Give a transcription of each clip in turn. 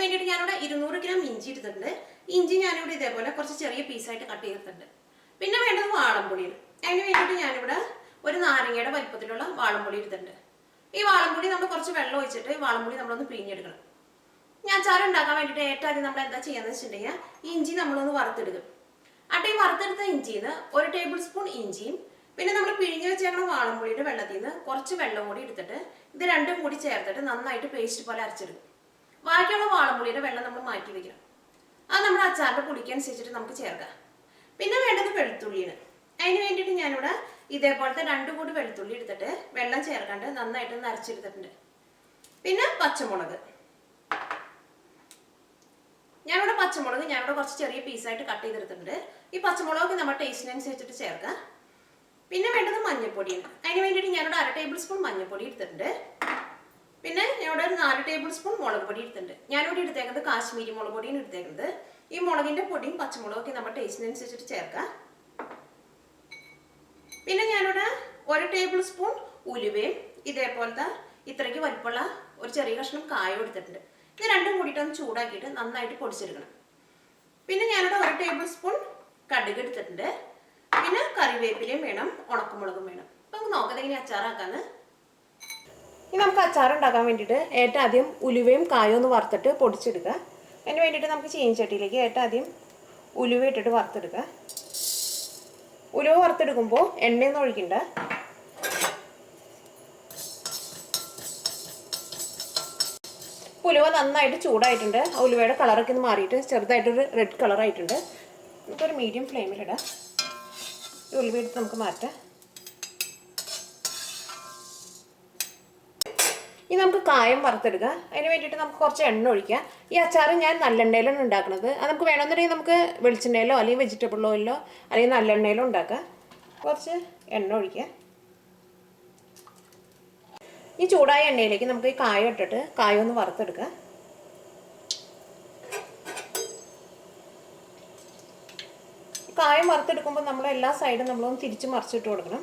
വേണ്ടിയിട്ട് ഞാനിവിടെ 200 ഗ്രാം ഇഞ്ചി എടുത്തിട്ടുണ്ട്. ഇഞ്ചി ഞാനിവിടെ ഇതേപോലെ കുറച്ച് ചെറിയ പീസായിട്ട് കട്ട് ചെയ്തിട്ടുണ്ട്. പിന്നെ വേണ്ടത് വാളംപുളിയാണ്. അതിന് വേണ്ടിയിട്ട് ഞാനിവിടെ ഒരു നാരങ്ങയുടെ വലിപ്പത്തിലുള്ള വാളംപുളി എടുത്തിട്ടുണ്ട്. ഈ വാളംപുളി നമ്മൾ കുറച്ച് വെള്ളം ഒഴിച്ചിട്ട് വാളംപുളി നമ്മളൊന്ന് പിഴിഞ്ഞെടുക്കണം. ഞാൻ അച്ചാർ ഉണ്ടാക്കാൻ വേണ്ടിയിട്ട് ഏറ്റവും ആദ്യം നമ്മൾ എന്താ ചെയ്യാന്ന് വെച്ചിട്ടുണ്ടെങ്കിൽ ഇഞ്ചി നമ്മളൊന്ന് വറുത്തെടുക്കും. ഈ വറുത്തെടുത്ത ഇഞ്ചിയിൽ നിന്ന് 1 ടേബിൾ സ്പൂൺ ഇഞ്ചിയും പിന്നെ നമ്മൾ പിഴിഞ്ഞ് വെച്ചേക്കണ വാളംപുളിയുടെ വെള്ളത്തിൽ നിന്ന് കുറച്ച് വെള്ളം കൂടി എടുത്തിട്ട് ഇത് രണ്ടും കൂടി ചേർത്തിട്ട് നന്നായിട്ട് പേസ്റ്റ് പോലെ അരച്ചെടുക്കും. ബാക്കിയുള്ള വാളംപുളിയുടെ വെള്ളം നമ്മൾ മാറ്റി വെക്കണം. അത് നമ്മുടെ അച്ചാറിൻ്റെ പുളിക്കനുസരിച്ചിട്ട് നമുക്ക് ചേർക്കാം. പിന്നെ വേണ്ടത് വെളുത്തുള്ളിയാണ്. അതിന് വേണ്ടിയിട്ട് ഞാനിവിടെ ഇതേപോലത്തെ 2 കൂടി വെളുത്തുള്ളി എടുത്തിട്ട് വെള്ളം ചേർക്കാണ്ട് നന്നായിട്ടൊന്ന് അരച്ചെടുത്തിട്ടുണ്ട്. പിന്നെ പച്ചമുളക്, ഞാനിവിടെ കുറച്ച് ചെറിയ പീസായിട്ട് കട്ട് ചെയ്തെടുത്തിട്ടുണ്ട്. ഈ പച്ചമുളക് നമ്മുടെ ടേസ്റ്റിനനുസരിച്ചിട്ട് ചേർക്കാം. പിന്നെ വേണ്ടത് മഞ്ഞൾപ്പൊടിയാണ്. അതിന് വേണ്ടിയിട്ട് ഞാനിവിടെ 1/2 ടേബിൾ സ്പൂൺ മഞ്ഞൾപ്പൊടി എടുത്തിട്ടുണ്ട്. പിന്നെ ഞാനിവിടെ ഒരു 4 ടേബിൾ സ്പൂൺ മുളക് പൊടി എടുത്തിട്ടുണ്ട്. ഞാനിവിടെ എടുത്തേക്കുന്നത് കാശ്മീരി മുളക് പൊടിയാണ് എടുത്തേക്കുന്നത്. ഈ മുളകിൻ്റെ പൊടിയും പച്ചമുളകൊക്കെ നമ്മുടെ ടേസ്റ്റിനനുസരിച്ചിട്ട് ചേർക്കാം. പിന്നെ ഞാനിവിടെ 1 ടേബിൾ സ്പൂൺ ഉലുവയും ഇതേപോലത്തെ ഇത്രയ്ക്ക് വലിപ്പമുള്ള ഒരു ചെറിയ കഷ്ണം കായം എടുത്തിട്ടുണ്ട്. ഇത് രണ്ടും കൂടിയിട്ടൊന്ന് ചൂടാക്കിയിട്ട് നന്നായിട്ട് പൊടിച്ചെടുക്കണം. പിന്നെ ഞാനിവിടെ 1 ടേബിൾ സ്പൂൺ കടുക് എടുത്തിട്ടുണ്ട്. പിന്നെ കറിവേപ്പിലയും വേണം, ഉണക്കമുളകും വേണം. അപ്പം നമുക്ക് നോക്കാം എങ്ങനെ അച്ചാറാക്കാന്ന്. ഇനി നമുക്ക് അച്ചാർ ഉണ്ടാക്കാൻ വേണ്ടിയിട്ട് ഏറ്റവും ആദ്യം ഉലുവയും കായവും ഒന്ന് വറുത്തിട്ട് പൊടിച്ചെടുക്കുക. അതിന് വേണ്ടിയിട്ട് നമുക്ക് ചീനച്ചട്ടിയിലേക്ക് ഏറ്റവും ആദ്യം ഉലുവ ഇട്ടിട്ട് വറുത്തെടുക്കുക. ഉലുവ വറുത്തെടുക്കുമ്പോൾ എണ്ണയൊന്നും ഒഴിക്കണ്ട. ഉലുവ നന്നായിട്ട് ചൂടായിട്ടുണ്ട്. ആ ഉലുവയുടെ കളറൊക്കെ ഒന്ന് മാറിയിട്ട് ചെറുതായിട്ടൊരു റെഡ് കളറായിട്ടുണ്ട്. നമുക്കൊരു മീഡിയം ഫ്ലെയിമിലിടാം. ഉലുവ എടുത്ത് നമുക്ക് മാറ്റാം. ഇനി നമുക്ക് കായം വറുത്തെടുക്കുക. അതിന് വേണ്ടിയിട്ട് നമുക്ക് കുറച്ച് എണ്ണ ഒഴിക്കുക. ഈ അച്ചാർ ഞാൻ നല്ലെണ്ണയിലാണ് ഉണ്ടാക്കുന്നത്. അത് നമുക്ക് വേണമെന്നുണ്ടെങ്കിൽ നമുക്ക് വെളിച്ചെണ്ണയിലോ അല്ലെങ്കിൽ വെജിറ്റബിൾ ഓയിലോ അല്ലെങ്കിൽ നല്ലെണ്ണയിലോ ഉണ്ടാക്കാം. കുറച്ച് എണ്ണ ഒഴിക്കുക. ഈ ചൂടായ എണ്ണയിലേക്ക് നമുക്ക് ഈ കായം ഇട്ടിട്ട് കായം ഒന്ന് വറുത്തെടുക്കുക. കായം വറുത്തെടുക്കുമ്പോൾ നമ്മൾ എല്ലാ സൈഡും നമ്മളൊന്ന് തിരിച്ച് മറിച്ചിട്ട് കൊടുക്കണം.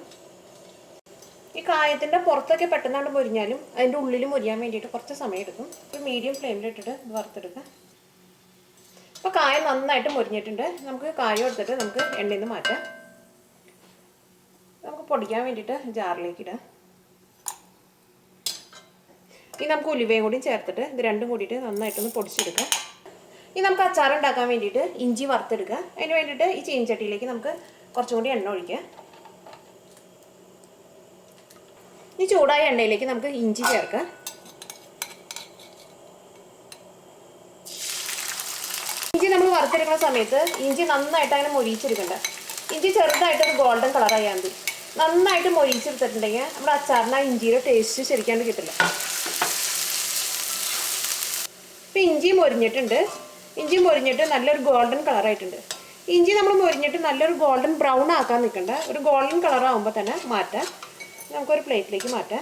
ഈ കായത്തിൻ്റെ പുറത്തൊക്കെ പെട്ടെന്നാണ്ട് മുരിഞ്ഞാലും അതിൻ്റെ ഉള്ളിൽ മുരിയാൻ വേണ്ടിയിട്ട് കുറച്ച് സമയം എടുക്കും. ഒരു മീഡിയം ഫ്ലെയിമിലിട്ടിട്ട് ഇത് വറുത്തെടുക്കുക. അപ്പോൾ കായം നന്നായിട്ട് മുരിഞ്ഞിട്ടുണ്ട്. നമുക്ക് കായം എടുത്തിട്ട് നമുക്ക് എണ്ണയിൽ നിന്ന് മാറ്റാം. നമുക്ക് പൊടിക്കാൻ വേണ്ടിയിട്ട് ജാറിലേക്ക് ഇടാം. ഇനി നമുക്ക് ഉലുവയും കൂടി ചേർത്തിട്ട് ഇത് രണ്ടും കൂടിയിട്ട് നന്നായിട്ടൊന്ന് പൊടിച്ചെടുക്കാം. ഇനി നമുക്ക് അച്ചാർ ഉണ്ടാക്കാൻ വേണ്ടിയിട്ട് ഇഞ്ചി വറുത്തെടുക്കുക. അതിന് വേണ്ടിയിട്ട് ഈ ചീനച്ചട്ടിയിലേക്ക് നമുക്ക് കുറച്ചും കൂടി എണ്ണ ഒഴിക്കുക. ഈ ചൂടായ എണ്ണയിലേക്ക് നമുക്ക് ഇഞ്ചി ചേർക്കാം. ഇഞ്ചി നമ്മൾ വറുത്തെടുക്കുന്ന സമയത്ത് ഇഞ്ചി നന്നായിട്ട് അങ്ങനെ മൊരിച്ചെടുക്കണ്ട. ഇഞ്ചി ചെറുതായിട്ടൊരു ഗോൾഡൻ കളറായാൽ മതി. നന്നായിട്ട് മൊരിച്ചെടുത്തിട്ടുണ്ടെങ്കിൽ നമ്മുടെ അച്ചാറിന് ആ ഇഞ്ചിയുടെ ടേസ്റ്റ് ശരിക്കാണ്ട് കിട്ടില്ല. ഇപ്പം ഇഞ്ചി മൊരിഞ്ഞിട്ടുണ്ട്. ഇഞ്ചി മൊരിഞ്ഞിട്ട് നല്ലൊരു ഗോൾഡൻ കളറായിട്ടുണ്ട്. ഇഞ്ചി നമ്മൾ മൊരിഞ്ഞിട്ട് നല്ലൊരു ഗോൾഡൻ ബ്രൗൺ ആക്കാൻ നിൽക്കണ്ട. ഒരു ഗോൾഡൻ കളറാകുമ്പോൾ തന്നെ മാറ്റാം. നമുക്കൊരു പ്ലേറ്റിലേക്ക് മാറ്റാം.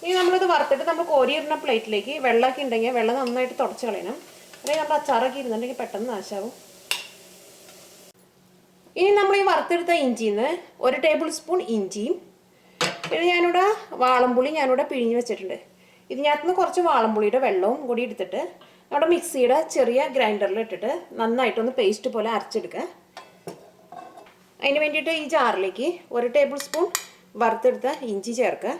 ഇനി നമ്മളിത് വറുത്തിട്ട് നമ്മൾ കോരിയിടുന്ന പ്ലേറ്റിലേക്ക് വെള്ളമൊക്കെ ഉണ്ടെങ്കിൽ വെള്ളം നന്നായിട്ട് തുടച്ച് കളയണം. അല്ലെങ്കിൽ നമ്മുടെ അച്ചാറൊക്കെ ഇരുന്നുണ്ടെങ്കിൽ പെട്ടെന്ന് നാശമാവും. ഇനി നമ്മൾ ഈ വറുത്തെടുത്ത ഇഞ്ചിയിൽ നിന്ന് 1 ടേബിൾ സ്പൂൺ ഇഞ്ചിയും പിന്നെ ഞാനിവിടെ വാളംപുളി പിഴിഞ്ഞ് വെച്ചിട്ടുണ്ട്. ഇതിനകത്തുനിന്ന് കുറച്ച് വാളംപുളിയുടെ വെള്ളവും കൂടി എടുത്തിട്ട് നമ്മുടെ മിക്സിയുടെ ചെറിയ ഗ്രൈൻഡറിൽ ഇട്ടിട്ട് നന്നായിട്ടൊന്ന് പേസ്റ്റ് പോലെ അരച്ചെടുക്കുക. അതിന് വേണ്ടിയിട്ട് ഈ ജാറിലേക്ക് 1 ടേബിൾ സ്പൂൺ വറുത്തെടുത്ത ഇഞ്ചി ചേർക്കുക.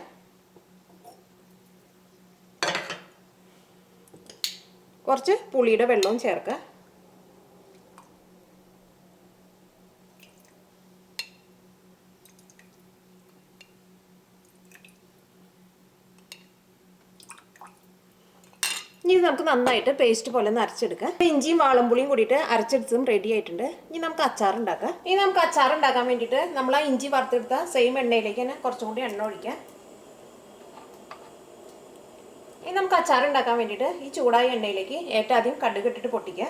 കുറച്ച് പുളിയുടെ വെള്ളവും ചേർക്കുക. ഇനി ഇത് നമുക്ക് നന്നായിട്ട് പേസ്റ്റ് പോലെ ഒന്ന് അരച്ചെടുക്കാം. ഇഞ്ചിയും വാളംപുളിയും കൂടിയിട്ട് അരച്ചെടുത്തതും റെഡി ആയിട്ടുണ്ട്. ഇനി നമുക്ക് അച്ചാർ ഉണ്ടാക്കാം. ഇനി നമുക്ക് അച്ചാർ ഉണ്ടാക്കാൻ വേണ്ടിയിട്ട് നമ്മൾ ആ ഇഞ്ചി വറുത്തെടുത്ത സെയിം എണ്ണയിലേക്ക് തന്നെ കുറച്ചും കൂടി എണ്ണ ഒഴിക്കാം. ഇനി നമുക്ക് അച്ചാർ ഉണ്ടാക്കാൻ വേണ്ടിയിട്ട് ഈ ചൂടായ എണ്ണയിലേക്ക് ഏറ്റവും ആദ്യം കടുക് ഇട്ടിട്ട് പൊട്ടിക്കുക.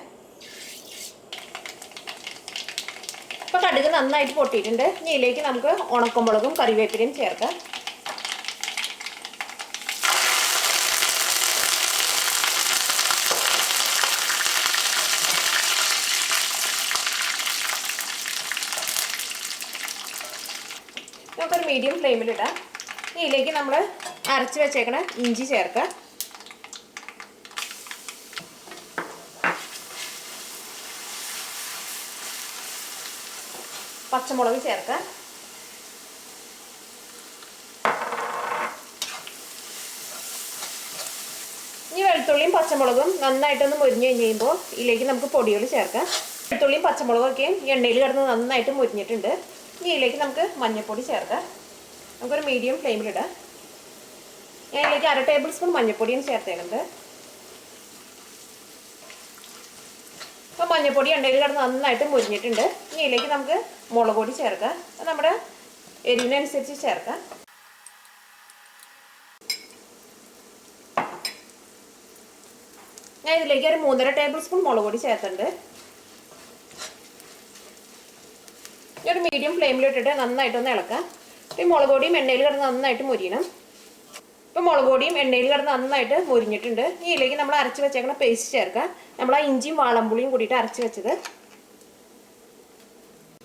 ഇപ്പോൾ കടുക് നന്നായിട്ട് പൊട്ടിയിട്ടുണ്ട്. ഇനി ഇതിലേക്ക് നമുക്ക് ഉണക്കമുളകും കറിവേപ്പിലയും ചേർക്കാം. നമുക്കൊരു മീഡിയം ഫ്ലെയിമിലിടാം. ഇതിലേക്ക് നമ്മൾ അരച്ച് വെച്ചേക്കണ ഇഞ്ചി ചേർക്കാം. പച്ചമുളക് ചേർക്കാം. ഇനി വെളുത്തുള്ളിയും പച്ചമുളകും നന്നായിട്ടൊന്ന് മുരിഞ്ഞ് കഴിയുമ്പോൾ ഇതിലേക്ക് നമുക്ക് പൊടികൾ ചേർക്കാം. വെളുത്തുള്ളിയും പച്ചമുളകൊക്കെ എണ്ണയിൽ കിടന്ന് നന്നായിട്ട് മുരിഞ്ഞിട്ടുണ്ട്. ഇനി ഇതിലേക്ക് നമുക്ക് മഞ്ഞൾപ്പൊടി ചേർക്കാം. നമുക്കൊരു മീഡിയം ഫ്ലെയിമിലിടാം. ഞാൻ ഇതിലേക്ക് 1/2 ടേബിൾ സ്പൂൺ മഞ്ഞൾപ്പൊടിയും ചേർത്തേക്കുന്നത്. അപ്പോൾ മഞ്ഞൾപ്പൊടി എണ്ണയിൽ കിടന്ന് നന്നായിട്ട് മുരിഞ്ഞിട്ടുണ്ട്. ഇനി ഇതിലേക്ക് നമുക്ക് മുളക് പൊടി ചേർക്കാം. അത് നമ്മുടെ എരിവിനനുസരിച്ച് ചേർക്കാം. ഞാൻ ഇതിലേക്ക് ഒരു 3.5 ടേബിൾ സ്പൂൺ മുളക് പൊടി ചേർത്തിട്ടുണ്ട്. ഒരു മീഡിയം ഫ്ലെയിമിലിട്ടിട്ട് നന്നായിട്ടൊന്ന് ഇളക്കാം. ഈ മുളക് പൊടിയും എണ്ണയിൽ കിടന്ന് നന്നായിട്ട് മുരിയണം. ഇപ്പോൾ മുളക് പൊടിയും എണ്ണയിൽ കിടന്ന് നന്നായിട്ട് മുരിഞ്ഞിട്ടുണ്ട്. ഈ ഇതിലേക്ക് നമ്മൾ അരച്ച് വെച്ചേക്കുന്ന പേസ്റ്റ് ചേർക്കാം. നമ്മൾ ആ ഇഞ്ചിയും വാളംപുളിയും കൂടിയിട്ട് അരച്ച് വെച്ചത്.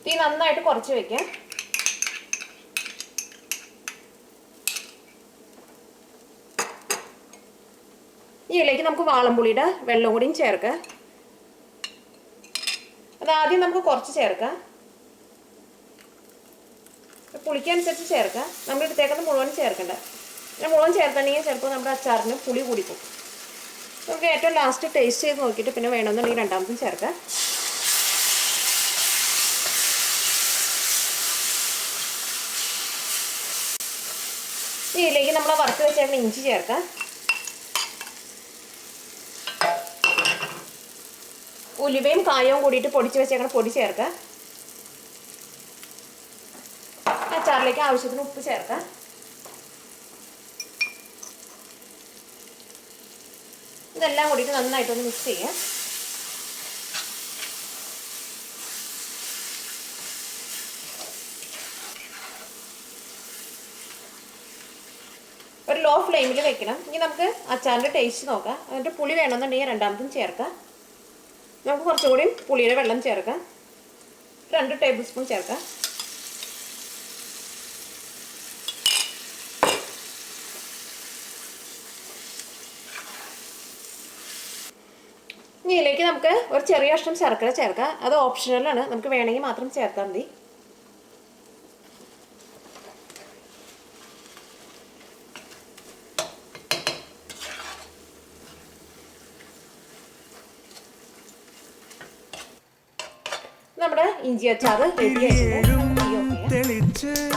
തീ നന്നായിട്ട് കുറച്ച് വെക്കാം. ഈ ഇതിലേക്ക് നമുക്ക് വാളംപുളിയുടെ വെള്ളം കൂടിയും ചേർക്കാം. അതാദ്യം നമുക്ക് കുറച്ച് ചേർക്കാം. പുളിക്കനുസരിച്ച് ചേർക്കാം. നമ്മൾ എടുത്തേക്കുന്നത് മുഴുവൻ ചേർക്കണ്ട. പിന്നെ മുഴുവൻ ചേർത്തിട്ടുണ്ടെങ്കിൽ ചിലപ്പോൾ നമ്മുടെ അച്ചാറിന് പുളി കൂടിപ്പോകും. നമുക്ക് ഏറ്റവും ലാസ്റ്റ് ടേസ്റ്റ് ചെയ്ത് നോക്കിയിട്ട് പിന്നെ വേണമെന്നുണ്ടെങ്കിൽ രണ്ടാമതും ചേർക്കാം. ഇതിലേക്ക് നമ്മൾ വറുത്ത് വെച്ചേക്കുന്ന ഇഞ്ചി ചേർക്കാം. ഉലുവയും കായവും കൂടിയിട്ട് പൊടിച്ച് വെച്ചേക്കുന്ന പൊടി ചേർക്കാം. അച്ചാറിലേക്ക് ആവശ്യത്തിന് ഉപ്പ് ചേർക്കാം. ഇതെല്ലാം കൂടിയിട്ട് നന്നായിട്ടൊന്ന് മിക്സ് ചെയ്യാം. ഒരു ലോ ഫ്ലെയിമിൽ വെക്കണം. ഇനി നമുക്ക് അച്ചാറിൻ്റെ ടേസ്റ്റ് നോക്കാം. എന്നിട്ട് പുളി വേണമെന്നുണ്ടെങ്കിൽ രണ്ടാമതും ചേർക്കാം. നമുക്ക് കുറച്ചുകൂടി പുളിയുടെ വെള്ളം ചേർക്കാം. 2 ടേബിൾ സ്പൂൺ ചേർക്കാം. ഇനി ഇതിലേക്ക് നമുക്ക് ഒരു ചെറിയ കഷ്ണം ശർക്കര ചേർക്കാം. അത് ഓപ്ഷണലാണ്. നമുക്ക് വേണമെങ്കിൽ മാത്രം ചേർത്താൽ മതി. നമ്മുടെ ഇഞ്ചി അച്ചാർ റെഡി ആയിട്ടുണ്ട്.